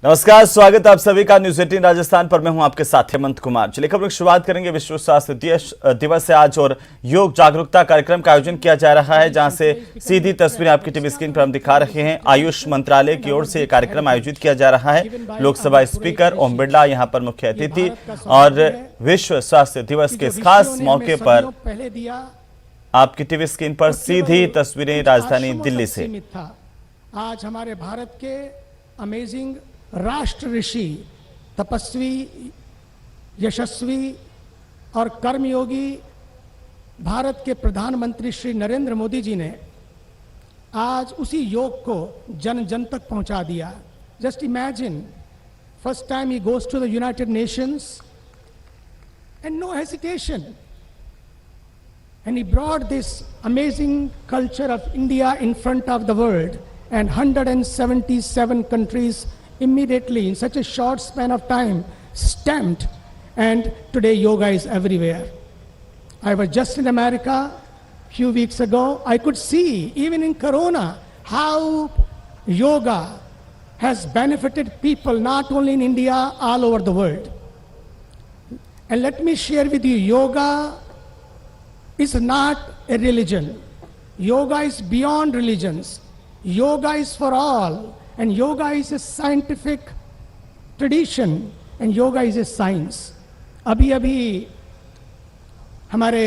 नमस्कार, स्वागत आप सभी का न्यूज 18 राजस्थान पर। मैं हूं आपके साथ हेमंत कुमार। चलिए खबर की शुरुआत करेंगे। विश्व स्वास्थ्य दिवस से आज और योग जागरूकता कार्यक्रम का आयोजन किया जा रहा है, जहां से सीधी तस्वीरें आपकी टीवी स्क्रीन पर हम दिखा रहे हैं। आयुष मंत्रालय की ओर से यह कार्यक्रम आयोजित किया जा रहा है। लोकसभा स्पीकर ओम बिरला यहां पर मुख्य अतिथि और विश्व स्वास्थ्य दिवस के इस खास मौके पर आपकी टीवी स्क्रीन पर सीधी तस्वीरें राजधानी दिल्ली से। आज हमारे भारत के अमेजिंग राष्ट्र ऋषि, तपस्वी, यशस्वी और कर्मयोगी भारत के प्रधानमंत्री श्री नरेंद्र मोदी जी ने आज उसी योग को जन जन तक पहुंचा दिया। Just imagine, first time he goes to the United Nations and no hesitation, and he brought this amazing culture of India in front of the world, and 177 countries immediately in such a short span of time stamped, and today yoga is everywhere. I was just in America few weeks ago. I could see even in Corona how yoga has benefited people not only in India, all over the world. And let me share with you, yoga is not a religion. Yoga is beyond religions. Yoga is for all, and yoga is a scientific tradition, and yoga is a science. अभी हमारे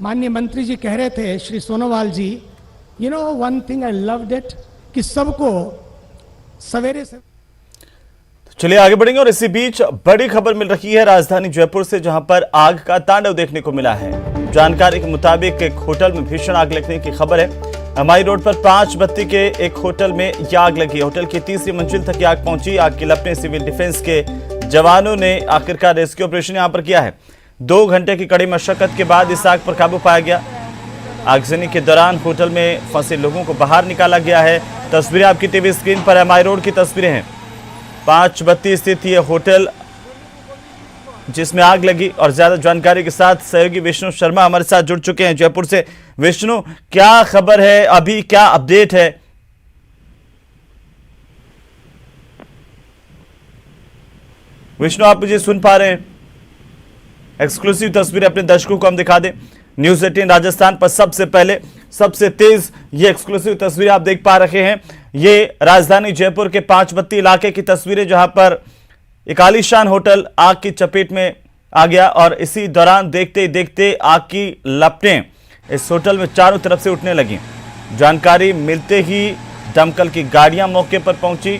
माननीय मंत्री जी कह रहे थे, श्री सोनोवाल जी, you know one thing I loved it, कि सबको सवेरे से। चलिए आगे बढ़ेंगे। और इसी बीच बड़ी खबर मिल रही है राजधानी जयपुर से, जहां पर आग का तांडव देखने को मिला है। जानकारी के मुताबिक एक होटल में भीषण आग लगने की खबर है। हमारी रोड पर 5 बत्ती के एक होटल में यह आग लगी। होटल की तीसरी मंजिल तक आग पहुंची। आग की लपटें सिविल डिफेंस के जवानों ने आखिरकार रेस्क्यू ऑपरेशन यहां पर किया है। 2 घंटे की कड़ी मशक्कत के बाद इस आग पर काबू पाया गया। आगजनी के दौरान होटल में फंसे लोगों को बाहर निकाला गया है। तस्वीरें आपकी टीवी स्क्रीन पर हमारी रोड की तस्वीरें हैं। 5 बत्ती स्थित ये होटल जिसमें आग लगी, और ज्यादा जानकारी के साथ सहयोगी विष्णु शर्मा हमारे साथ जुड़ चुके हैं जयपुर से। विष्णु, क्या खबर है, अभी क्या अपडेट है? विष्णु, आप मुझे सुन पा रहे हैं? एक्सक्लूसिव तस्वीरें अपने दर्शकों को हम दिखा दें। न्यूज 18 राजस्थान पर सबसे पहले, सबसे तेज ये एक्सक्लूसिव तस्वीरें आप देख पा रहे हैं। ये राजधानी जयपुर के 5 बत्ती इलाके की तस्वीरें, जहां पर एक आलीशान होटल आग की चपेट में आ गया, और इसी दौरान देखते ही देखते आग की लपटें इस होटल में चारों तरफ से उठने लगी। जानकारी मिलते ही दमकल की गाड़ियां मौके पर पहुंची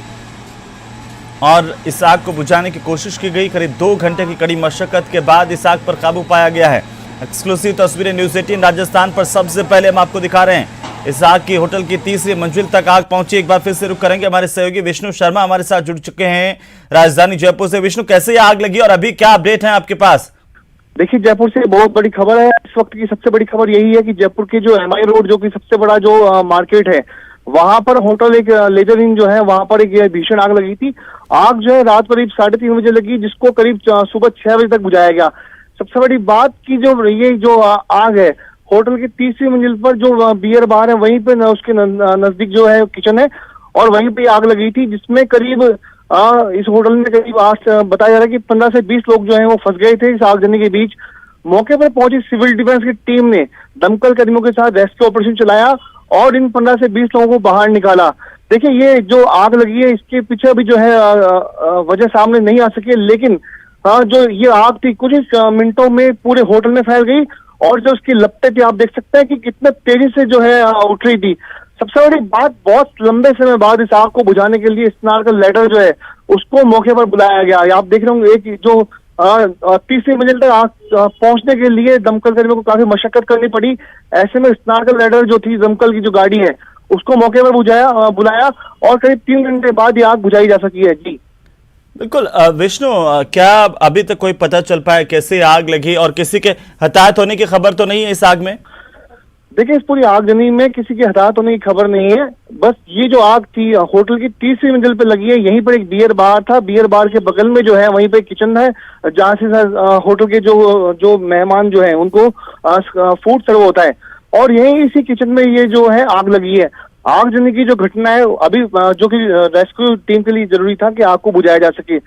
और इस आग को बुझाने की कोशिश की गई। करीब 2 घंटे की कड़ी मशक्कत के बाद इस आग पर काबू पाया गया है। एक्सक्लूसिव तस्वीरें न्यूज 18 राजस्थान पर सबसे पहले हम आपको दिखा रहे हैं। इस आग की होटल की तीसरी मंजिल तक आग पहुंची। एक बार फिर से रुक करेंगे, हमारे सहयोगी विष्णु शर्मा हमारे साथ जुड़ चुके हैं राजधानी जयपुर से। विष्णु, कैसे ये आग लगी और अभी क्या अपडेट है आपके पास? देखिए, जयपुर से बहुत बड़ी खबर है। इस वक्त की सबसे बड़ी खबर यही है कि जयपुर के जो एमआई रोड, जो कि सबसे बड़ा जो मार्केट है, वहां पर होटल एक लेजर इन जो है, वहां पर एक भीषण आग लगी थी। आग जो है रात करीब 3:30 बजे लगी, जिसको करीब सुबह 6 बजे तक बुझाया गया। सबसे बड़ी बात की ये जो आग है, होटल की तीसरी मंजिल पर जो बियर बार है, वहीं पे उसके नजदीक जो है किचन है, और वहीं पे आग लगी थी, जिसमें करीब इस होटल में करीब आज बताया जा रहा है कि 15 से 20 लोग जो हैं वो फंस गए थे इस आगजनी के बीच। मौके पर पहुंची सिविल डिफेंस की टीम ने दमकल कर्मियों के साथ रेस्क्यू ऑपरेशन चलाया और इन 15 से 20 लोगों को बाहर निकाला। देखिए, ये जो आग लगी है, इसके पीछे अभी जो है वजह सामने नहीं आ सकी, लेकिन जो ये आग थी कुछ ही मिनटों में पूरे होटल में फैल गई, और जो उसकी लपटें थी आप देख सकते हैं कि कितने तेजी से जो है उठ रही थी। सबसे बड़ी बात, बहुत लंबे समय बाद इस आग को बुझाने के लिए स्नार्कल लैडर जो है उसको मौके पर बुलाया गया। आप देख रहे होंगे एक जो तीसरी मंजिल तक आग पहुंचने के लिए दमकल कर्मियों को काफी मशक्कत करनी पड़ी। ऐसे में स्नार्कल लैडर जो थी, दमकल की जो गाड़ी है, उसको मौके पर बुलाया और करीब 3 घंटे बाद ये आग बुझाई जा सकी है। जी बिल्कुल। विष्णु, क्या अभी तक कोई पता चल पाया कैसे आग लगी, और किसी के हताहत होने की खबर तो नहीं है इस आग में? देखिए, इस पूरी आगजनी में किसी के हताहत होने की खबर नहीं है। बस ये जो आग थी होटल की तीसरी मंजिल पे लगी है। यहीं पर एक बियर बार था, बियर बार के बगल में जो है वहीं पे किचन है, जहाँ से होटल के जो मेहमान जो है उनको फूड सर्व होता है, और यहीं इसी किचन में ये जो है आग लगी है। आगजनी की जो घटना है अभी जो कि रेस्क्यू टीम के लिए जरूरी था कि आग को बुझाया जा सके,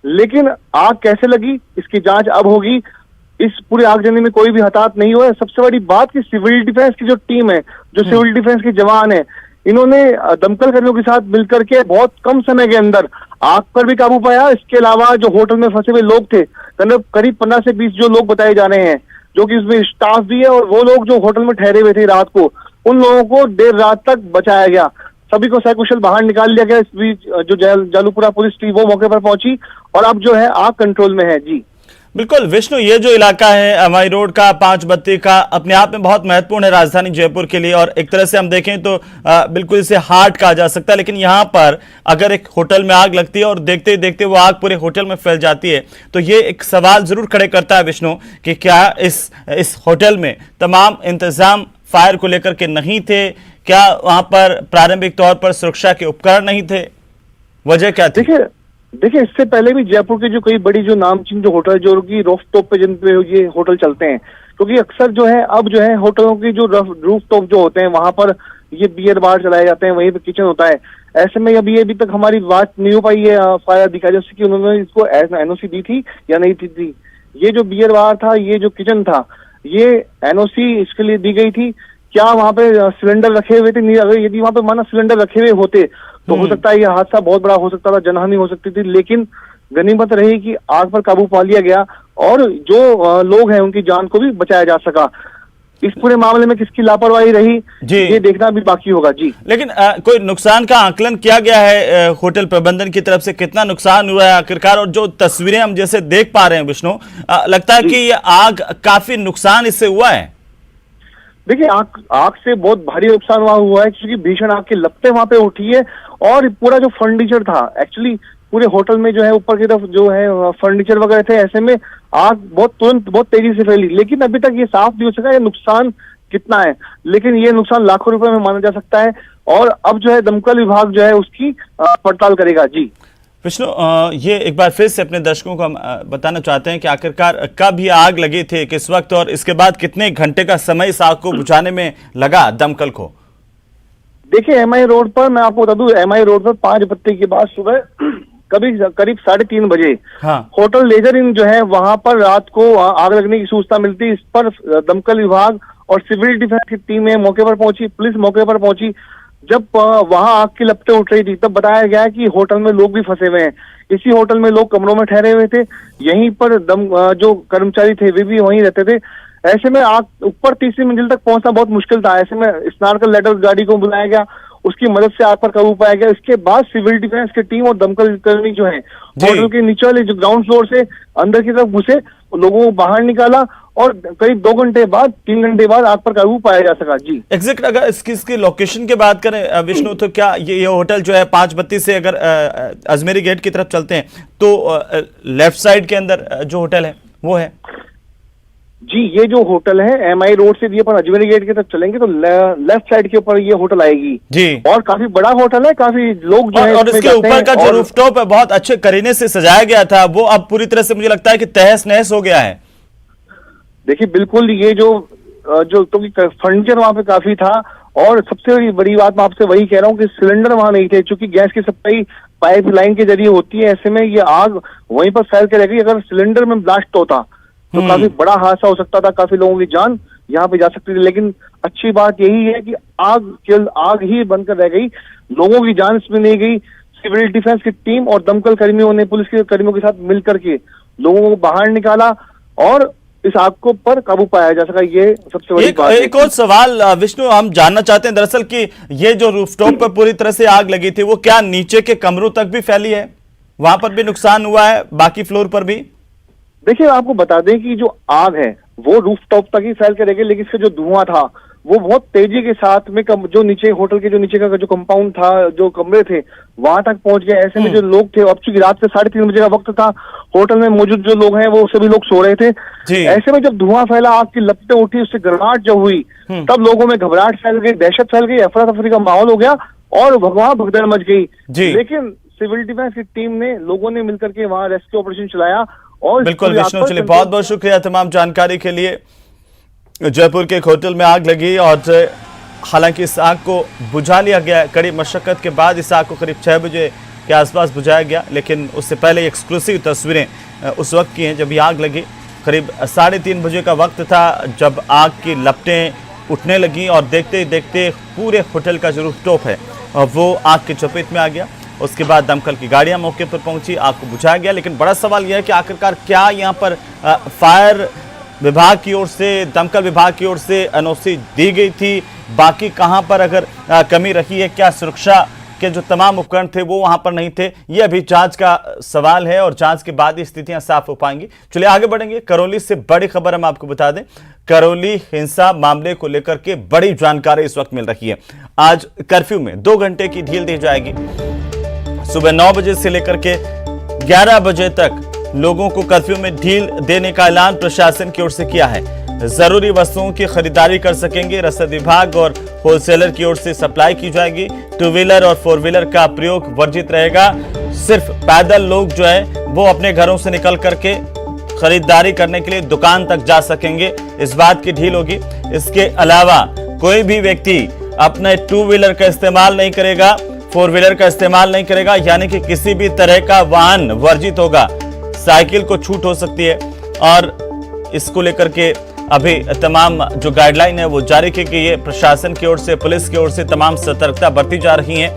लेकिन आग कैसे लगी इसकी जांच अब होगी। इस पूरी आगजनी में कोई भी हताहत नहीं हुआ है। सबसे बड़ी बात कि सिविल डिफेंस की जो टीम है, जो सिविल डिफेंस के जवान है, इन्होंने दमकल कर्मियों के साथ मिलकर के बहुत कम समय के अंदर आग पर भी काबू पाया। इसके अलावा जो होटल में फंसे हुए लोग थे, करीब 15 से 20 जो लोग बताए जा रहे हैं, जो कि उसमें स्टाफ भी है और वो लोग जो होटल में ठहरे हुए थे रात को, उन लोगों को देर रात तक बचाया गया। सभी को सकुशल बाहर निकाल लिया गया। इस बीच जो जालूपुरा पुलिस थी वो मौके पर पहुंची और अब जो है आग कंट्रोल में है। जी बिल्कुल विष्णु, ये जो इलाका है एमआई रोड का, 5 बत्ती का, अपने आप में बहुत महत्वपूर्ण है राजधानी जयपुर के लिए, और एक तरह से हम देखें तो बिल्कुल इसे हार्ट कहा जा सकता है। लेकिन यहाँ पर अगर एक होटल में आग लगती है और देखते ही देखते वो आग पूरे होटल में फैल जाती है, तो ये एक सवाल जरूर खड़े करता है विष्णु कि क्या इस होटल में तमाम इंतजाम फायर को लेकर के नहीं थे? क्या वहां पर प्रारंभिक तौर पर सुरक्षा के उपकरण नहीं थे? वजह क्या थी? देखिए इससे पहले भी जयपुर के जो कई बड़ी जो नामचीन जो होटल जो की रूफ टॉप पे जिन पे ये होटल चलते हैं, क्योंकि अक्सर जो है अब जो है होटलों की जो रूफ टॉप जो होते हैं वहां पर ये बियर बार चलाए जाते हैं, वहीं पे किचन होता है। ऐसे में अभी तक हमारी बात नहीं हो पाई है फायर अधिकारियों से कि उन्होंने इसको एनओसी दी थी या नहीं दी। ये जो बियर बार था, ये जो किचन था, ये एनओसी इसके लिए दी गई थी। क्या वहां पे सिलेंडर रखे हुए थे? नहीं, अगर यदि वहां पे माना सिलेंडर रखे हुए होते तो हो सकता है यह हादसा बहुत बड़ा हो सकता था, जनहानि हो सकती थी। लेकिन गनीमत रही कि आग पर काबू पा लिया गया और जो लोग हैं उनकी जान को भी बचाया जा सका। इस पूरे मामले में किसकी लापरवाही रही ये देखना भी बाकी होगा। जी लेकिन कोई नुकसान का आकलन किया गया है होटल प्रबंधन की तरफ से? कितना नुकसान हुआ है आखिरकार? और जो तस्वीरें हम जैसे देख पा रहे हैं विष्णु, लगता है कि ये आग काफी नुकसान इससे हुआ है। देखिए आग से बहुत भारी नुकसान हुआ है, क्योंकि भीषण आग की लपटें वहां पे उठी है और पूरा जो फर्नीचर था, एक्चुअली पूरे होटल में जो है ऊपर की तरफ जो है फर्नीचर वगैरह थे, ऐसे में आग बहुत तेजी से फैली। लेकिन अभी तक ये साफ नहीं हो सका ये नुकसान कितना है, लेकिन ये नुकसान लाखों रुपए में माना जा सकता है और अब जो है दमकल विभाग जो है उसकी पड़ताल करेगा। जी विष्णु, ये एक बार फिर से अपने दर्शकों को हम बताना चाहते हैं कि आखिरकार कब ये आग लगी थी, किस वक्त, और इसके बाद कितने घंटे का समय इस आग को बुझाने में लगा दमकल को? देखिए एमआई रोड पर मैं आपको बता दूं, एमआई रोड पर 5 बत्ती के बाद सुबह करीब 3:30 बजे होटल लेजर इन जो है वहां पर रात को आग लगने की सूचना मिलती। इस पर दमकल विभाग और सिविल डिफेंस की टीमें मौके पर पहुंची, पुलिस मौके पर पहुंची। जब वहां आग की लपटें उठ रही थी तब बताया गया कि होटल में लोग भी फंसे हुए हैं। इसी होटल में लोग कमरों में ठहरे हुए थे, यहीं पर जो कर्मचारी थे वे भी वहीं रहते थे। ऐसे में आग ऊपर 3री मंजिल तक पहुंचना बहुत मुश्किल था। ऐसे में स्नार्कल लैडर गाड़ी को बुलाया गया, उसकी मदद से आग पर काबू पाया गया। इसके बाद सिविल डिफेंस की टीम और दमकल कर्मी जो है होटल के नीचे वाले जो ग्राउंड फ्लोर से अंदर की तरफ घुसे, लोगों को बाहर निकाला और करीब 2 घंटे बाद 3 घंटे बाद आग पर काबू पाया जा सका। जी एग्जैक्ट अगर इसकी लोकेशन की बात करें विष्णु, तो क्या ये होटल जो है 5 बत्ती से अगर अजमेरी गेट की तरफ चलते हैं तो लेफ्ट साइड के अंदर जो होटल है वो है? जी ये जो होटल है एमआई रोड से ये पर अजमेरी गेट की तरफ चलेंगे तो लेफ्ट साइड के ऊपर ये होटल आएगी जी, और काफी बड़ा होटल है, काफी लोग जो है और इसके ऊपर का जो रूफटॉप है बहुत अच्छे करीने से सजाया गया था, वो अब पूरी तरह से मुझे लगता है कि तहस नहस हो गया है। देखिए बिल्कुल, ये जो तो फर्नीचर वहां पे काफी था और सबसे बड़ी बात मैं आपसे वही कह रहा हूँ कि सिलेंडर वहां नहीं थे, क्योंकि गैस की सप्लाई पाइपलाइन के जरिए होती है। ऐसे में ये आग वहीं पर फैल के रह गई। अगर सिलेंडर में ब्लास्ट होता तो काफी बड़ा हादसा हो सकता था, काफी लोगों की जान यहाँ पे जा सकती थी। लेकिन अच्छी बात यही है कि केवल आग ही बनकर रह गई, लोगों की जान इसमें नहीं गई। सिविल डिफेंस की टीम और दमकल कर्मियों ने पुलिस के कर्मियों के साथ मिलकर के लोगों को बाहर निकाला और इस आग को पर काबू पाया जा सका। ये सबसे बड़ी बात है। एक और सवाल विष्णु हम जानना चाहते हैं दरअसल कि ये जो रूफटॉप पर पूरी तरह से आग लगी थी वो क्या नीचे के कमरों तक भी फैली है? वहां पर भी नुकसान हुआ है, बाकी फ्लोर पर भी? देखिए आपको बता दें कि जो आग है वो रूफटॉप तक ही फैल के रह गई, लेकिन इसका जो धुआं था वो बहुत तेजी के साथ में जो नीचे होटल के जो नीचे का जो कंपाउंड था, जो कमरे थे वहां तक पहुंच गया। ऐसे में जो लोग थे, अब चूंकि रात के 3:30 बजे का वक्त था, होटल में मौजूद जो लोग हैं वो सभी लोग सो रहे थे। ऐसे में जब धुआं फैला, आग की लपटें उठी, उससे गर्माहट जब हुई तब लोगों में घबराहट फैल गई, दहशत फैल गई, अफरा तफरी का माहौल हो गया और वहां भगदड़ मच गई। लेकिन सिविल डिफेंस की टीम ने, लोगों ने मिलकर के वहां रेस्क्यू ऑपरेशन चलाया। और बिल्कुल विष्णु, चलिए बहुत बहुत शुक्रिया तमाम जानकारी के लिए। जयपुर के एक होटल में आग लगी और हालांकि इस आग को बुझा लिया गया। कड़ी मशक्कत के बाद इस आग को करीब 6 बजे के आसपास बुझाया गया, लेकिन उससे पहले एक्सक्लूसिव तस्वीरें उस वक्त की हैं जब ये आग लगी। करीब 3:30 बजे का वक्त था जब आग की लपटें उठने लगी और देखते ही देखते पूरे होटल का जो रूफटॉप है वो आग की चपेट में आ गया। उसके बाद दमकल की गाड़ियां मौके पर पहुंची, आग को बुझाया गया। लेकिन बड़ा सवाल यह है कि आखिरकार क्या यहाँ पर फायर विभाग की ओर से, दमकल विभाग की ओर से एनओसी दी गई थी, बाकी कहां पर अगर कमी रही है, क्या सुरक्षा के जो तमाम उपकरण थे वो वहां पर नहीं थे, ये अभी जांच का सवाल है और जांच के बाद ही स्थितियां साफ हो पाएंगी। चलिए आगे बढ़ेंगे। करौली से बड़ी खबर हम आपको बता दें। करौली हिंसा मामले को लेकर के बड़ी जानकारी इस वक्त मिल रही है। आज कर्फ्यू में 2 घंटे की ढील दी जाएगी। सुबह 9 बजे से लेकर के 11 बजे तक लोगों को कर्फ्यू में ढील देने का ऐलान प्रशासन की ओर से किया है। जरूरी वस्तुओं की खरीदारी कर सकेंगे। रसद विभाग और होलसेलर की ओर से सप्लाई की जाएगी। 2 व्हीलर और 4 व्हीलर का प्रयोग वर्जित रहेगा। सिर्फ पैदल लोग जो है वो अपने घरों से निकल करके खरीदारी करने के लिए दुकान तक जा सकेंगे, इस बात की ढील होगी। इसके अलावा कोई भी व्यक्ति अपने 2 व्हीलर का इस्तेमाल नहीं करेगा, 4 व्हीलर का इस्तेमाल नहीं करेगा, यानी कि किसी भी तरह का वाहन वर्जित होगा। साइकिल को छूट हो सकती है और इसको लेकर के अभी तमाम जो गाइडलाइन है वो जारी की गई है। प्रशासन की ओर से, पुलिस की ओर से तमाम सतर्कता बरती जा रही है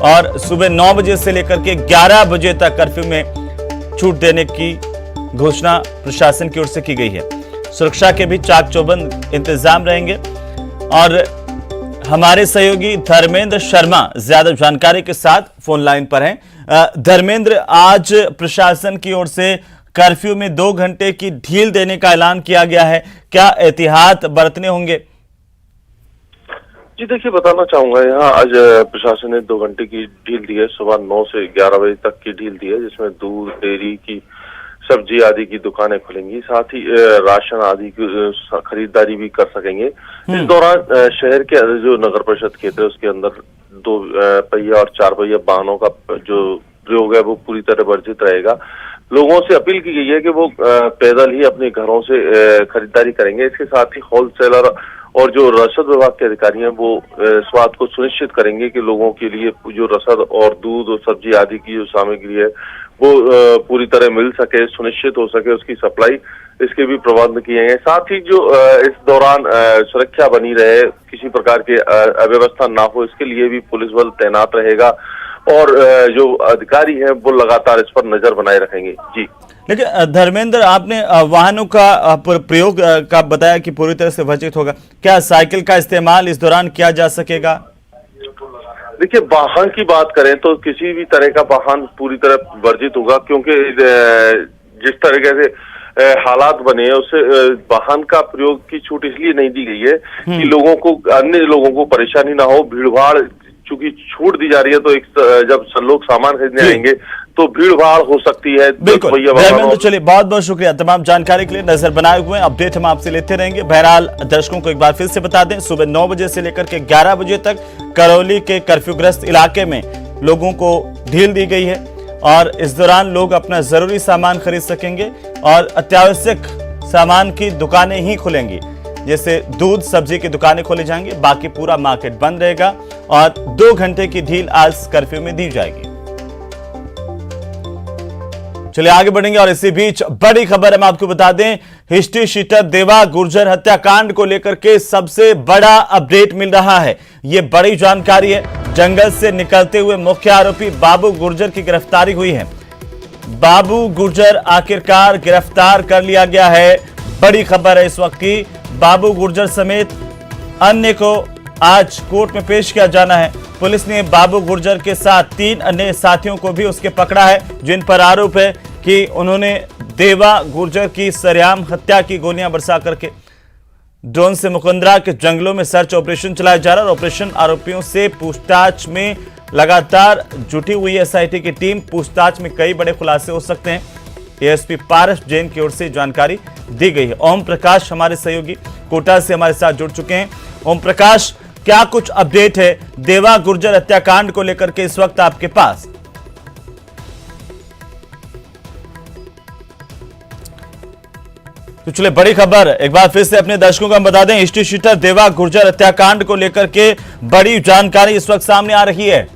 और सुबह 9 बजे से लेकर के 11 बजे तक कर्फ्यू में छूट देने की घोषणा प्रशासन की ओर से की गई है। सुरक्षा के भी चाक चौबंद इंतजाम रहेंगे और हमारे सहयोगी धर्मेंद्र शर्मा ज्यादा जानकारी के साथ फोन लाइन पर हैं। धर्मेंद्र, आज प्रशासन की ओर से कर्फ्यू में 2 घंटे की ढील देने का ऐलान किया गया है, क्या एहतियात बरतने होंगे? जी देखिए, बताना चाहूंगा यहाँ आज प्रशासन ने 2 घंटे की ढील दी है। सुबह 9 से 11 बजे तक की ढील दी है, जिसमें दूध, डेयरी की, सब्जी आदि की दुकानें खुलेंगी, साथ ही राशन आदि की खरीदारी भी कर सकेंगे। इस दौरान शहर के जो नगर परिषद क्षेत्र है उसके अंदर 2 पहिया और 4 पहिया वाहनों का जो प्रयोग है वो पूरी तरह वर्जित रहेगा। लोगों से अपील की गई है कि वो पैदल ही अपने घरों से खरीदारी करेंगे। इसके साथ ही होलसेलर और जो रसद विभाग के अधिकारी हैं वो इस बात को सुनिश्चित करेंगे कि लोगों के लिए जो रसद और दूध और सब्जी आदि की जो सामग्री है वो पूरी तरह मिल सके, सुनिश्चित हो सके उसकी सप्लाई, इसके भी प्रबंध किए हैं। साथ ही जो इस दौरान सुरक्षा बनी रहे, किसी प्रकार की अव्यवस्था ना हो, इसके लिए भी पुलिस बल तैनात रहेगा और जो अधिकारी हैं वो लगातार इस पर नजर बनाए रखेंगे। जी लेकिन धर्मेंद्र, आपने वाहनों का प्रयोग का बताया कि पूरी तरह से वर्जित होगा, क्या साइकिल का इस्तेमाल इस दौरान किया जा सकेगा? देखिए, वाहन की बात करें तो किसी भी तरह का वाहन पूरी तरह वर्जित होगा, क्योंकि जिस तरीके से हालात बने हैं उससे वाहन का प्रयोग की छूट इसलिए नहीं दी गई है कि लोगों को, अन्य लोगों को परेशानी ना हो। भीड़ भाड़ चूंकि छूट दी जा रही है तो जब लोग सामान खरीदने आएंगे तो भीड़ भाड़ हो सकती है। बिल्कुल धर्मेंद्र, चलिए बहुत बहुत शुक्रिया तमाम जानकारी के लिए। नजर बनाए हुए अपडेट हम आपसे लेते रहेंगे। बहरहाल दर्शकों को एक बार फिर से बता दें, सुबह 9 बजे से लेकर के 11 बजे तक करौली के कर्फ्यूग्रस्त इलाके में लोगों को ढील दी गई है और इस दौरान लोग अपना जरूरी सामान खरीद सकेंगे और अत्यावश्यक सामान की दुकानें ही खुलेंगी, जैसे दूध, सब्जी की दुकानें खोली जाएंगी, बाकी पूरा मार्केट बंद रहेगा और 2 घंटे की ढील आज कर्फ्यू में दी जाएगी। चलिए आगे बढ़ेंगे और इसी बीच बड़ी खबर हम आपको बता दें, हिस्ट्री शीटर देवा गुर्जर हत्याकांड को लेकर के सबसे बड़ा अपडेट मिल रहा है। यह बड़ी जानकारी है। जंगल से निकलते हुए मुख्य आरोपी बाबू गुर्जर की गिरफ्तारी हुई है। बाबू गुर्जर आखिरकार गिरफ्तार कर लिया गया है। बड़ी खबर है इस वक्त की। बाबू गुर्जर समेत अन्य को आज कोर्ट में पेश किया जाना है। पुलिस ने बाबू गुर्जर के साथ 3 अन्य साथियों को भी उसके पकड़ा है, जिन पर आरोप है कि उन्होंने देवा गुर्जर की सरेआम हत्या की गोलियां बरसा करके। ड्रोन से मुकंदरा के जंगलों में सर्च ऑपरेशन चलाया जा रहा है और ऑपरेशन आरोपियों से पूछताछ में लगातार जुटी हुई एसआईटी की टीम। पूछताछ में कई बड़े खुलासे हो सकते हैं। एएसपी पारस जैन की ओर से जानकारी दी गई है। ओम प्रकाश हमारे सहयोगी कोटा से हमारे साथ जुड़ चुके हैं। ओम प्रकाश, क्या कुछ अपडेट है देवा गुर्जर हत्याकांड को लेकर के इस वक्त आपके पास? तो चलिए बड़ी खबर एक बार फिर से अपने दर्शकों को हम बता दें, हिस्ट्री शीटर देवा गुर्जर हत्याकांड को लेकर के बड़ी जानकारी इस वक्त सामने आ रही है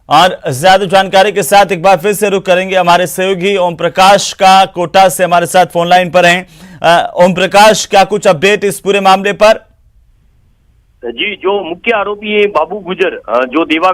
और ज्यादा जानकारी के साथ एक बार फिर से रुख करेंगे हमारे सहयोगी ओम प्रकाश का, कोटा से हमारे साथ फोन लाइन पर हैं। ओम प्रकाश, क्या कुछ अपडेट इस पूरे मामले पर? जी, जो मुख्य आरोपी है बाबू गुर्जर, जो देवा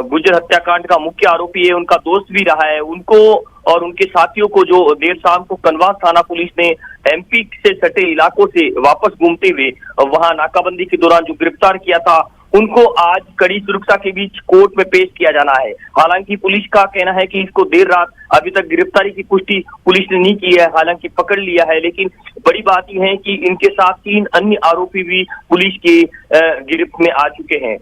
गुर्जर हत्याकांड का मुख्य आरोपी है, उनका दोस्त भी रहा है, उनको और उनके साथियों को जो देर शाम को कनवास थाना पुलिस ने एमपी से सटे इलाकों से वापस घूमते हुए वहां नाकाबंदी के दौरान जो गिरफ्तार किया था, उनको आज कड़ी सुरक्षा के बीच कोर्ट में पेश किया जाना है। हालांकि पुलिस का कहना है कि इसको देर रात अभी तक गिरफ्तारी की पुष्टि पुलिस ने नहीं की है, हालांकि पकड़ लिया है, लेकिन बड़ी बात यह है कि इनके साथ 3 अन्य आरोपी भी पुलिस के गिरफ्त में आ चुके हैं।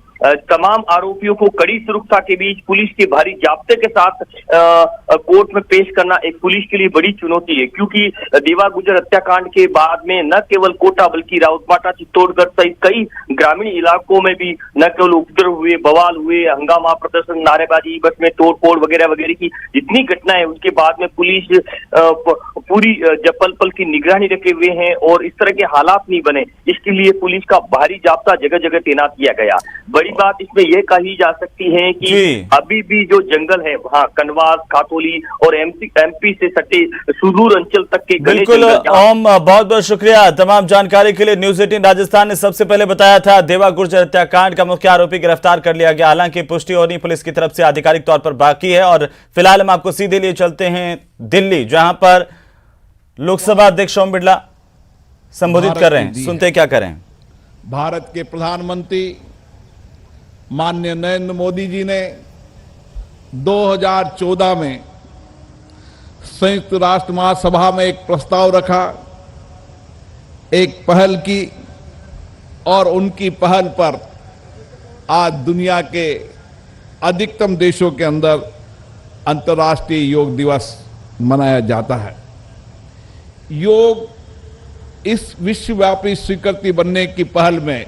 तमाम आरोपियों को कड़ी सुरक्षा के बीच पुलिस के भारी जाब्ते के साथ कोर्ट में पेश करना एक पुलिस के लिए बड़ी चुनौती है, क्योंकि देवा गुर्जर हत्याकांड के बाद में न केवल कोटा बल्कि राउतपाटा, चित्तौड़गढ़ सहित कई ग्रामीण इलाकों में भी न केवल उपद्रव हुए, बवाल हुए, हंगामा प्रदर्शन, नारेबाजी, बस में तोड़फोड़ वगैरह वगैरह की जितनी घटना है, उसके बाद में पुलिस पूरी पल पल की निगरानी रखे हुए हैं और इस तरह के हालात नहीं बने, इसके लिए पुलिस का भारी जाब्ता जगह जगह तैनात किया गया। बड़ी बात इसमें यह कही जा सकती है कि अभी भी जो जंगल है वहाँ कनवास, खातोली और एमपी से सटे सुदूर अंचल तक के बिल्कुल ओम, बहुत बहुत शुक्रिया तमाम जानकारी के लिए। न्यूज 18 राजस्थान ने सबसे पहले बताया था देवा गुर्जर हत्याकांड का मुख्य आरोपी गिरफ्तार कर लिया गया, हालांकि पुष्टि होनी पुलिस की तरफ से आधिकारिक तौर पर बाकी है। और फिलहाल हम आपको सीधे लिए चलते हैं दिल्ली, जहां पर लोकसभा अध्यक्ष ओम बिरला संबोधित कर रहे हैं, सुनते क्या करें। भारत के प्रधानमंत्री माननीय नरेंद्र मोदी जी ने 2014 में संयुक्त राष्ट्र महासभा में एक प्रस्ताव रखा, एक पहल की, और उनकी पहल पर आज दुनिया के अधिकतम देशों के अंदर अंतर्राष्ट्रीय योग दिवस मनाया जाता है। योग इस विश्वव्यापी स्वीकृति बनने की पहल में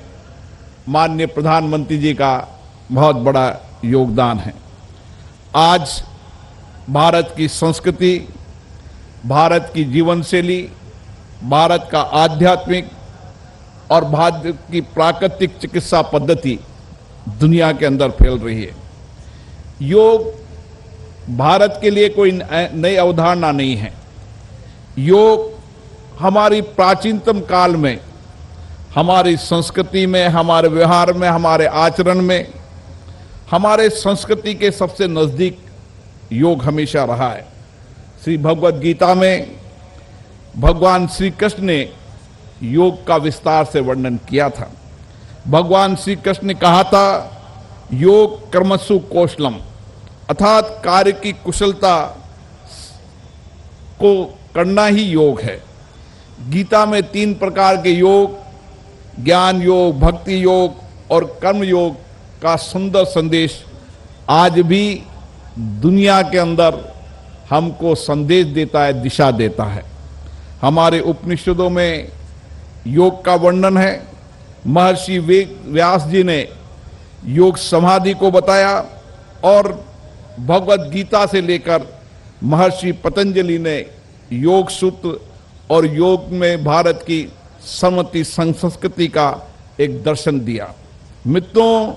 माननीय प्रधानमंत्री जी का बहुत बड़ा योगदान है। आज भारत की संस्कृति, भारत की जीवन शैली, भारत का आध्यात्मिक और भारत की प्राकृतिक चिकित्सा पद्धति दुनिया के अंदर फैल रही है। योग भारत के लिए कोई नई अवधारणा नहीं है। योग हमारी प्राचीनतम काल में, हमारी संस्कृति में, हमारे व्यवहार में, हमारे आचरण में, हमारे संस्कृति के सबसे नजदीक योग हमेशा रहा है। श्री भगवद गीता में भगवान श्री कृष्ण ने योग का विस्तार से वर्णन किया था। भगवान श्री कृष्ण ने कहा था, योग कर्मसु कौशलम, अर्थात कार्य की कुशलता को करना ही योग है। गीता में 3 प्रकार के योग, ज्ञान योग, भक्ति योग और कर्म योग का सुंदर संदेश आज भी दुनिया के अंदर हमको संदेश देता है, दिशा देता है। हमारे उपनिषदों में योग का वर्णन है। महर्षि व्यास जी ने योग समाधि को बताया और भगवद गीता से लेकर महर्षि पतंजलि ने योग सूत्र और योग में भारत की सम्मति संस्कृति का एक दर्शन दिया। मित्रों,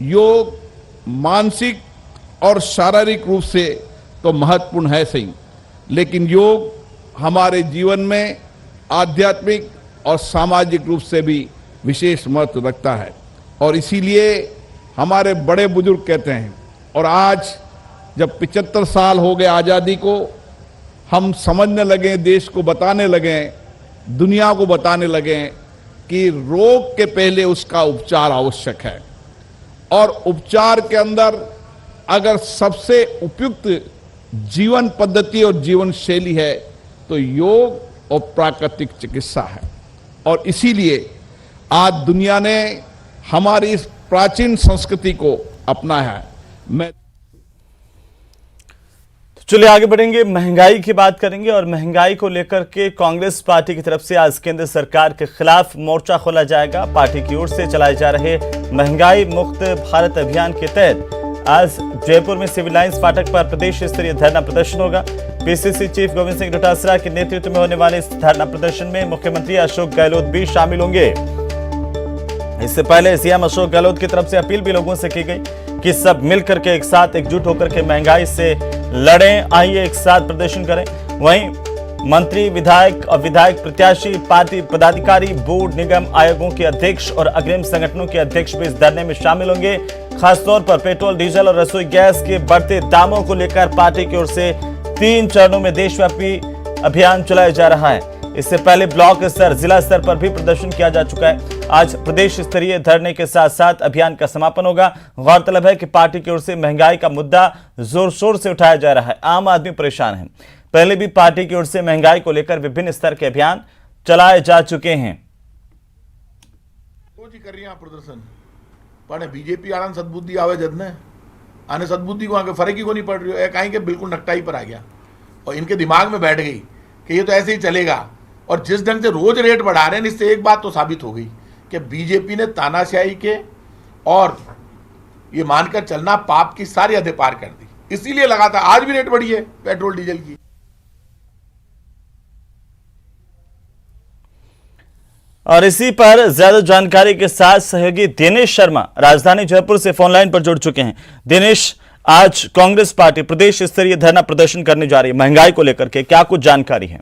योग मानसिक और शारीरिक रूप से तो महत्वपूर्ण है सही, लेकिन योग हमारे जीवन में आध्यात्मिक और सामाजिक रूप से भी विशेष महत्व रखता है। और इसीलिए हमारे बड़े बुजुर्ग कहते हैं, और आज जब 75 साल हो गए आज़ादी को, हम समझने लगे, देश को बताने लगे, दुनिया को बताने लगे कि रोग के पहले उसका उपचार आवश्यक है। और उपचार के अंदर अगर सबसे उपयुक्त जीवन पद्धति और जीवन शैली है तो योग और प्राकृतिक चिकित्सा है। और इसीलिए आज दुनिया ने हमारी इस प्राचीन संस्कृति को अपनाया है। मैं चलिए आगे बढ़ेंगे, महंगाई की बात करेंगे और महंगाई को लेकर के कांग्रेस पार्टी की तरफ से आज केंद्र सरकार के खिलाफ मोर्चा खोला जाएगा। पार्टी की ओर से चलाए जा रहे महंगाई मुक्त भारत अभियान के तहत आज जयपुर में सिविल लाइंस फाटक पर प्रदेश स्तरीय धरना प्रदर्शन होगा। पीसीसी चीफ गोविंद सिंह डोटासरा के नेतृत्व में होने वाले इस धरना प्रदर्शन में मुख्यमंत्री अशोक गहलोत भी शामिल होंगे। इससे पहले सीएम अशोक गहलोत की तरफ से अपील भी लोगों से की गई कि सब मिलकर के एक साथ एकजुट होकर के महंगाई से लड़ें, आइए एक साथ प्रदर्शन करें। वहीं मंत्री, विधायक और विधायक प्रत्याशी, पार्टी पदाधिकारी, बोर्ड, निगम, आयोगों के अध्यक्ष और अग्रिम संगठनों के अध्यक्ष भी इस धरने में शामिल होंगे। खासतौर पर पेट्रोल, डीजल और रसोई गैस के बढ़ते दामों को लेकर पार्टी की ओर से 3 चरणों में देशव्यापी अभियान चलाया जा रहा है। इससे पहले ब्लॉक स्तर, जिला स्तर पर भी प्रदर्शन किया जा चुका है। आज प्रदेश स्तरीय धरने के साथ साथ अभियान का समापन होगा। गौरतलब है कि पार्टी की ओर से महंगाई का मुद्दा जोर शोर से उठाया जा रहा है। आम आदमी परेशान है। पहले भी पार्टी की ओर से महंगाई को लेकर विभिन्न स्तर के अभियान चलाए जा चुके हैं। तो जी कर रही है प्रदर्शन पण बीजेपी आने सद्बुद्धि आवे जद ने आने सद्बुद्धि को आगे फर्क ही को नहीं पड़ रही है। कहीं के बिल्कुल नकटाई पर आ गया और इनके दिमाग में बैठ गई कि ये तो ऐसे ही चलेगा। और जिस ढंग से रोज रेट बढ़ा रहे हैं, इससे एक बात तो साबित हो गई कि बीजेपी ने तानाशाही के और ये मानकर चलना पाप की सारी हदें पार कर दी। इसीलिए लगातार आज भी रेट बढ़ी है पेट्रोल डीजल की। और इसी पर ज्यादा जानकारी के साथ सहयोगी दिनेश शर्मा राजधानी जयपुर से फोन लाइन पर जुड़ चुके हैं। दिनेश, आज कांग्रेस पार्टी प्रदेश स्तरीय धरना प्रदर्शन करने जा रही है महंगाई को लेकर के, क्या कुछ जानकारी है?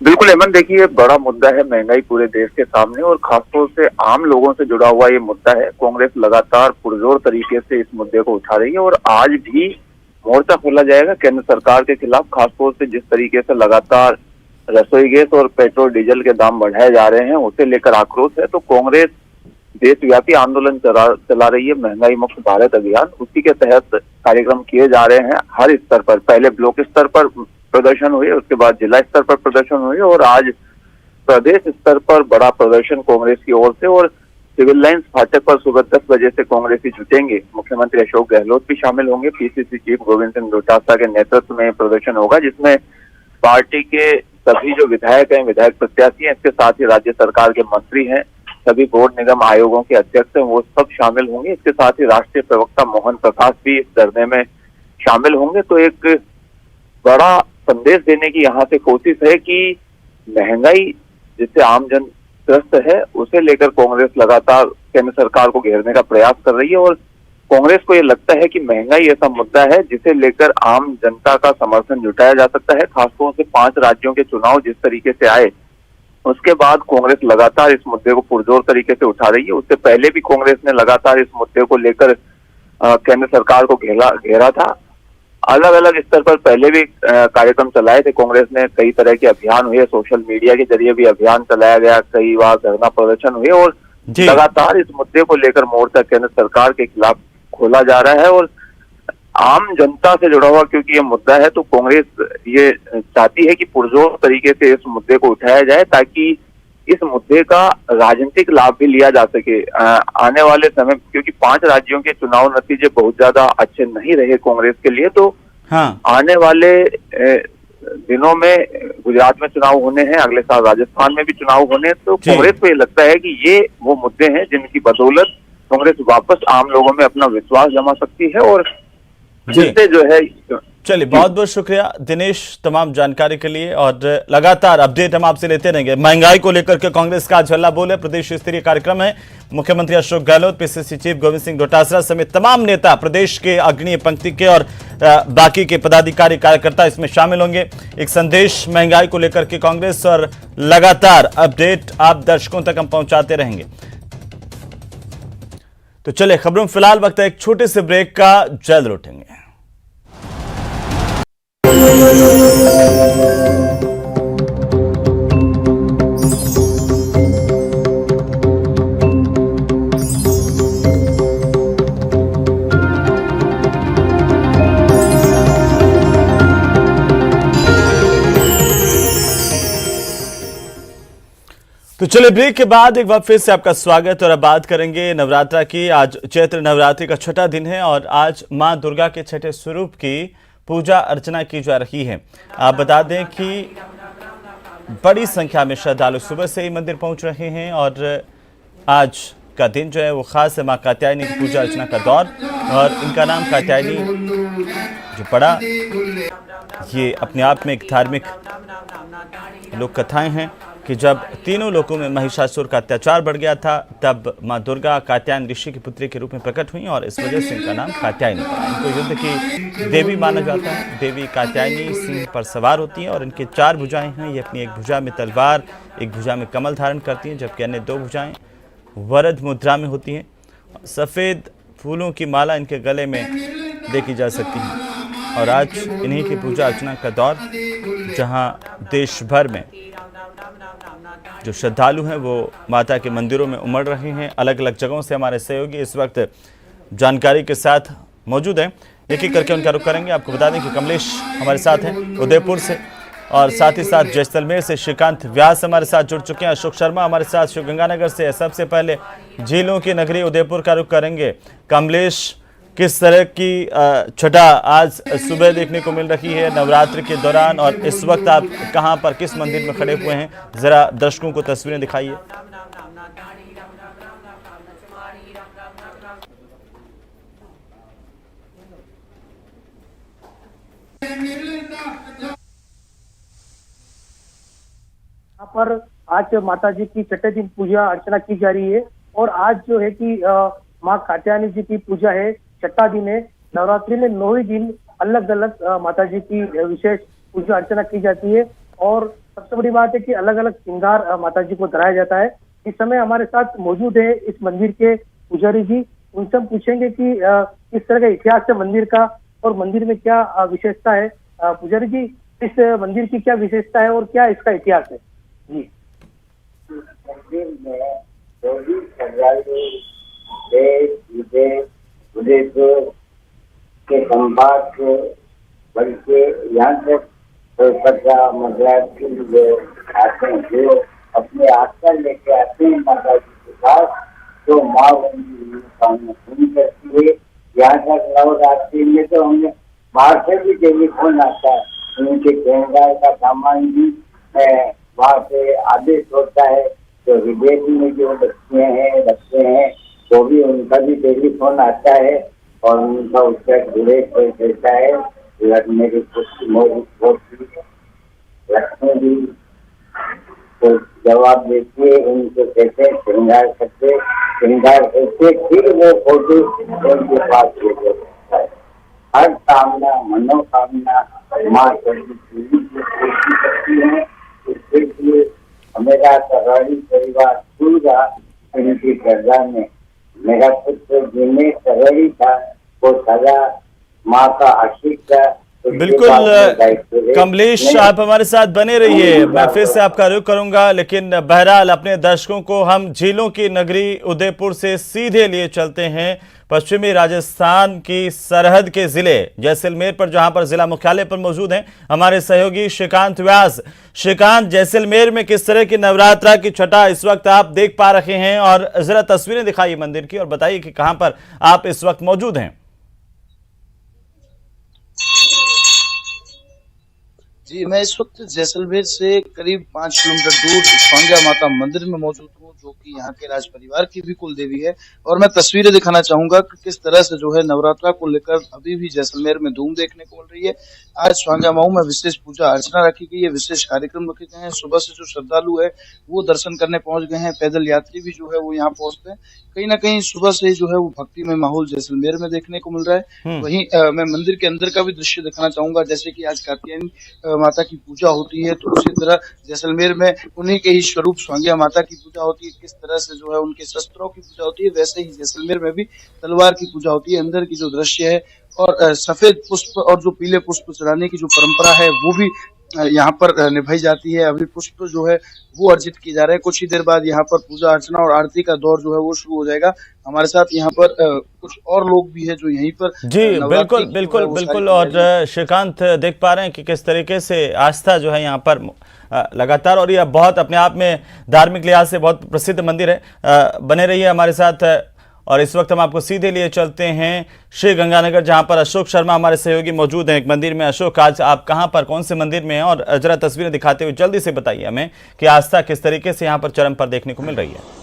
बिल्कुल हेमंत, देखिए बड़ा मुद्दा है महंगाई पूरे देश के सामने और खासतौर से आम लोगों से जुड़ा हुआ ये मुद्दा है। कांग्रेस लगातार पुरजोर तरीके से इस मुद्दे को उठा रही है और आज भी मोर्चा खोला जाएगा केंद्र सरकार के खिलाफ। खासतौर से जिस तरीके से लगातार रसोई गैस और पेट्रोल डीजल के दाम बढ़ाए जा रहे हैं, उसे लेकर आक्रोश है। तो कांग्रेस देशव्यापी आंदोलन चला रही है, महंगाई मुक्त भारत अभियान। उसी के तहत कार्यक्रम किए जा रहे हैं हर स्तर पर। पहले ब्लॉक स्तर पर प्रदर्शन हुए, उसके बाद जिला स्तर पर प्रदर्शन हुए और आज प्रदेश स्तर पर बड़ा प्रदर्शन कांग्रेस की ओर से। और सिविल लाइंस फाटक पर सुबह 10 बजे से कांग्रेसी जुटेंगे। मुख्यमंत्री अशोक गहलोत भी शामिल होंगे। पीसीसी चीफ गोविंद सिंह डोटासरा के नेतृत्व में प्रदर्शन होगा, जिसमें पार्टी के सभी जो विधायक हैं, विधायक प्रत्याशी हैं, इसके साथ ही राज्य सरकार के मंत्री हैं, सभी बोर्ड, निगम, आयोगों के अध्यक्ष हैं, वो सब शामिल होंगे। इसके साथ ही राष्ट्रीय प्रवक्ता मोहन प्रकाश भी इस धरने में शामिल होंगे। तो एक बड़ा संदेश देने की यहाँ से कोशिश है कि महंगाई जिससे आम जन त्रस्त है, उसे लेकर कांग्रेस लगातार केंद्र सरकार को घेरने का प्रयास कर रही है। और कांग्रेस को ये लगता है कि महंगाई ऐसा मुद्दा है जिसे लेकर आम जनता का समर्थन जुटाया जा सकता है। खासतौर से 5 राज्यों के चुनाव जिस तरीके से आए, उसके बाद कांग्रेस लगातार इस मुद्दे को पुरजोर तरीके से उठा रही है। उससे पहले भी कांग्रेस ने लगातार इस मुद्दे को लेकर केंद्र सरकार को घेरा था। अलग अलग स्तर पर पहले भी कार्यक्रम चलाए थे कांग्रेस ने, कई तरह के अभियान हुए, सोशल मीडिया के जरिए भी अभियान चलाया गया, कई बार धरना प्रदर्शन हुए और लगातार इस मुद्दे को लेकर मोर्चा केंद्र सरकार के खिलाफ खोला जा रहा है। और आम जनता से जुड़ा हुआ क्योंकि ये मुद्दा है, तो कांग्रेस ये चाहती है कि पुरजोर तरीके से इस मुद्दे को उठाया जाए ताकि इस मुद्दे का राजनीतिक लाभ भी लिया जा सके आने वाले समय। क्योंकि 5 राज्यों के चुनाव नतीजे बहुत ज्यादा अच्छे नहीं रहे कांग्रेस के लिए, तो आने वाले दिनों में गुजरात में चुनाव होने हैं, अगले साल राजस्थान में भी चुनाव होने हैं। तो कांग्रेस को ये लगता है कि ये वो मुद्दे हैं जिनकी बदौलत कांग्रेस वापस आम लोगों में अपना विश्वास जमा सकती है और जिससे जो है। चलिए, बहुत बहुत शुक्रिया दिनेश तमाम जानकारी के लिए और लगातार अपडेट हम आपसे लेते रहेंगे। महंगाई को लेकर के कांग्रेस का आज हल्ला बोल है, प्रदेश स्तरीय कार्यक्रम है। मुख्यमंत्री अशोक गहलोत, पीसीसी चीफ गोविंद सिंह डोटासरा समेत तमाम नेता, प्रदेश के अग्रणी पंक्ति के और बाकी के पदाधिकारी, कार्यकर्ता इसमें शामिल होंगे। एक संदेश महंगाई को लेकर के कांग्रेस और लगातार अपडेट आप दर्शकों तक हम पहुंचाते रहेंगे। तो चलिए खबरों में फिलहाल वक्त है एक छोटे से ब्रेक का, जल्द लौटेंगे। तो चलिए ब्रेक के बाद एक बार फिर से आपका स्वागत और अब बात करेंगे नवरात्रा की। आज चैत्र नवरात्रि का 6ठा दिन है और आज मां दुर्गा के 6ठे स्वरूप की पूजा अर्चना की जा रही है। आप बता दें कि बड़ी संख्या में श्रद्धालु सुबह से ही मंदिर पहुंच रहे हैं और आज का दिन जो है वो खास है, माँ कात्यायनी की पूजा अर्चना का दौर। और इनका नाम कात्यायनी जो पड़ा, ये अपने आप में एक धार्मिक लोक कथाएं हैं कि जब तीनों लोकों में महिषासुर का अत्याचार बढ़ गया था, तब माँ दुर्गा कात्यायन ऋषि की पुत्री के रूप में प्रकट हुई और इस वजह से इनका नाम कात्यायनी पड़ा। इनको युद्ध की देवी माना जाता है। देवी कात्यायनी सिंह पर सवार होती हैं और इनके 4 भुजाएं हैं। ये अपनी एक भुजा में तलवार, एक भुजा में कमल धारण करती हैं, जबकि अन्य 2 भुजाएं वरद मुद्रा में होती हैं। सफ़ेद फूलों की माला इनके गले में देखी जा सकती है। और आज इन्हीं की पूजा अर्चना का दौर, जहां देश भर में जो श्रद्धालु हैं वो माता के मंदिरों में उमड़ रहे हैं। अलग अलग जगहों से हमारे सहयोगी इस वक्त जानकारी के साथ मौजूद हैं, एक एक करके उनका रुख करेंगे। आपको बता दें कि कमलेश हमारे साथ हैं उदयपुर से, और साथ ही साथ जैसलमेर से श्रीकांत व्यास हमारे साथ जुड़ चुके हैं। अशोक शर्मा हमारे साथ शिवगंगानगर से। सबसे पहले झीलों की नगरी उदयपुर का रुख करेंगे। कमलेश, किस तरह की छठा आज सुबह देखने को मिल रही है नवरात्र के दौरान, और इस वक्त आप कहां पर किस मंदिर में खड़े हुए हैं, जरा दर्शकों को तस्वीरें दिखाइए। यहाँ पर आज माता जी की छठे दिन पूजा अर्चना की जा रही है, और आज जो है कि माँ कात्यायनी जी की पूजा है, छठा दिन है। नवरात्रि में 9 ही दिन अलग अलग माता जी की विशेष पूजा अर्चना की जाती है, और सबसे बड़ी बात है कि अलग अलग श्रृंगार माता जी को कराया जाता है। इस समय हमारे साथ मौजूद है इस मंदिर के पुजारी जी, उनसे हम पूछेंगे कि किस तरह का इतिहास है मंदिर का और मंदिर में क्या विशेषता है। पुजारी जी, इस मंदिर की क्या विशेषता है और क्या इसका इतिहास है जी? मंदिर में 24 श्रद्धालु देश विदेश उदयपुर के संभाग से बल्कि यहाँ तक कोलकाता मद्रास के लिए आते हैं, जो अपने आस्था लेके आते हैं माता जी के पास, तो माँ उनकी सामने पूरी करती है। यहाँ तक नवरात्रि में तो हमें बाहर से भी टेलीफोन आता है, उनके श्रृंगार का सामान भी वहाँ से आदेश होता है। तो विदेश में जो बच्चे हैं वो भी उनका भी टेलीफोन आता है और उनका उत्तर जुड़े कोई देता है। मेरी लक्ष्मी जी तो जवाब देती है, उनको कहते हैं श्रृंगार करके फिर वो फोटो उनके पास भेज देता है। हर कामना मनोकामना माँ पूरी करती है। इसके लिए मेरा सगाई परिवार पूरा इनकी श्रद्धा में, मेरा पुत्र जिन्हें सगाई था वो सदा माँ का आशीष था। बिल्कुल कमलेश, आप हमारे साथ बने रहिए, मैं फिर से आपका रुख करूंगा, लेकिन बहरहाल अपने दर्शकों को हम झीलों की नगरी उदयपुर से सीधे लिए चलते हैं पश्चिमी राजस्थान की सरहद के जिले जैसलमेर पर, जहां पर जिला मुख्यालय पर मौजूद हैं हमारे सहयोगी श्रीकांत व्यास। श्रीकांत, जैसलमेर में किस तरह की नवरात्रा की छठा इस वक्त आप देख पा रहे हैं, और जरा तस्वीरें दिखाइए मंदिर की और बताइए कि कहां पर आप इस वक्त मौजूद हैं। जी, मैं इस वक्त जैसलमेर से करीब 5 किलोमीटर दूर स्वांग्या माता मंदिर में मौजूद हूँ, जो कि यहाँ के राज परिवार की भी कुल देवी है। और मैं तस्वीरें दिखाना चाहूंगा कि किस तरह से जो है नवरात्रा को लेकर अभी भी जैसलमेर में धूम देखने को मिल रही है। आज स्वांग्या माऊ में विशेष पूजा अर्चना रखी गई है, विशेष कार्यक्रम रखे गए हैं। सुबह से जो श्रद्धालु है वो दर्शन करने पहुंच गए हैं, पैदल यात्री भी जो है वो यहाँ पहुंचते हैं। कहीं ना कहीं सुबह से जो है वो भक्ति में माहौल जैसलमेर में देखने को मिल रहा है। वहीं मैं मंदिर के अंदर का भी दृश्य दिखाना चाहूंगा, जैसे कि आज कात्यायनी माता की पूजा होती है, तो उसी तरह जैसलमेर में उन्हीं के ही स्वरूप स्वांग्या माता की पूजा होती है। किस तरह से जो है उनके शस्त्रों की पूजा होती है, वैसे ही जैसलमेर में भी तलवार की पूजा होती है। अंदर की जो दृश्य है और सफेद पुष्प और जो पीले पुष्प चढ़ाने की जो परंपरा है वो भी यहाँ पर निभाई जाती है। अभी पुष्प जो है वो अर्जित किए जा रहे हैं। कुछ ही देर बाद यहाँ पर पूजा अर्चना और आरती का दौर जो है वो शुरू हो जाएगा। हमारे साथ यहाँ पर कुछ और लोग भी है जो यहीं पर जी बिल्कुल बिल्कुल बिल्कुल। और श्रीकांत, देख पा रहे हैं कि किस तरीके से आस्था जो है यहाँ पर लगातार, और यह बहुत अपने आप में धार्मिक लिहाज से बहुत प्रसिद्ध मंदिर है। बने रहिए हमारे साथ, और इस वक्त हम आपको सीधे लिए चलते हैं श्री गंगानगर, जहां पर अशोक शर्मा हमारे सहयोगी मौजूद हैं एक मंदिर में। अशोक, आज आप कहां पर, कौन से मंदिर में हैं, और जरा तस्वीरें दिखाते हुए जल्दी से बताइए हमें कि आस्था किस तरीके से यहां पर चरम पर देखने को मिल रही है।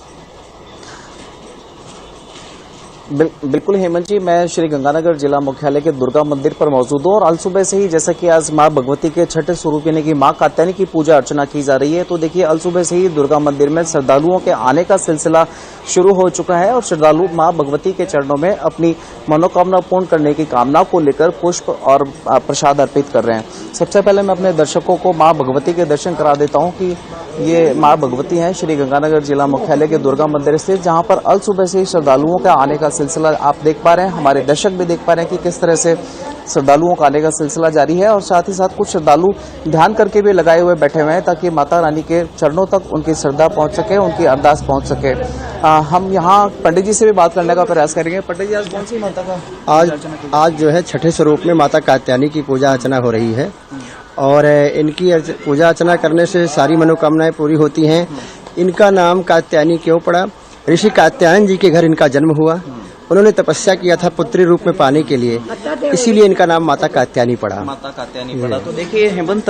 बिल्कुल हेमंत जी, मैं श्री गंगानगर जिला मुख्यालय के दुर्गा मंदिर पर मौजूद हूँ और अल सुबह से ही जैसा कि आज मां भगवती के छठे स्वरूप यानी कि मां कात्यायनी की पूजा अर्चना की जा रही है, तो देखिए अल सुबह से ही दुर्गा मंदिर में श्रद्धालुओं के आने का सिलसिला शुरू हो चुका है और श्रद्धालु मां भगवती के चरणों में अपनी मनोकामना पूर्ण करने की कामना को लेकर पुष्प और प्रसाद अर्पित कर रहे हैं। सबसे पहले मैं अपने दर्शकों को मां भगवती के दर्शन करा देता हूँ कि ये मां भगवती हैं श्री गंगानगर जिला मुख्यालय के दुर्गा मंदिर स्थित, जहां पर अल सुबह से श्रद्धालुओं का आने का सिलसिला आप देख पा रहे हैं। हमारे दर्शक भी देख पा रहे हैं कि किस तरह से श्रद्धालुओं का आने का सिलसिला जारी है और साथ ही साथ कुछ श्रद्धालु ध्यान करके भी लगाए हुए बैठे हुए हैं ताकि माता रानी के चरणों तक उनकी श्रद्धा पहुंच सके, उनकी अरदास पहुंच सके। हम यहाँ पंडित जी से भी बात करने का प्रयास करेंगे। पंडित जी, आज कौन सी माता का आज जो है छठे स्वरूप में माता कात्यायनी की पूजा अर्चना हो रही है और इनकी पूजा अर्चना करने से सारी मनोकामनाएं पूरी होती हैं। इनका नाम कात्यायनी क्यों पड़ा? ऋषि कात्यायन जी के घर इनका जन्म हुआ। उन्होंने तपस्या किया था पुत्री रूप में पाने के लिए, इसीलिए इनका नाम माता कात्यायनी पड़ा। माता कात्यायनी पड़ा। तो देखिए हेमंत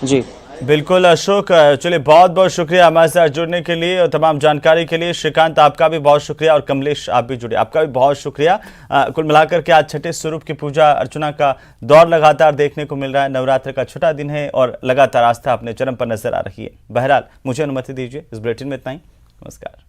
जी बिल्कुल अशोक, चलिए बहुत बहुत शुक्रिया हमारे साथ जुड़ने के लिए और तमाम जानकारी के लिए। श्रीकांत, आपका भी बहुत शुक्रिया और कमलेश, आप भी जुड़े, आपका भी बहुत शुक्रिया। कुल मिलाकर के आज छठे स्वरूप की पूजा अर्चना का दौर लगातार देखने को मिल रहा है। नवरात्र का छठा दिन है और लगातार आस्था अपने चरम पर नजर आ रही है। बहरहाल मुझे अनुमति दीजिए, इस बुलेटिन में इतना ही। नमस्कार।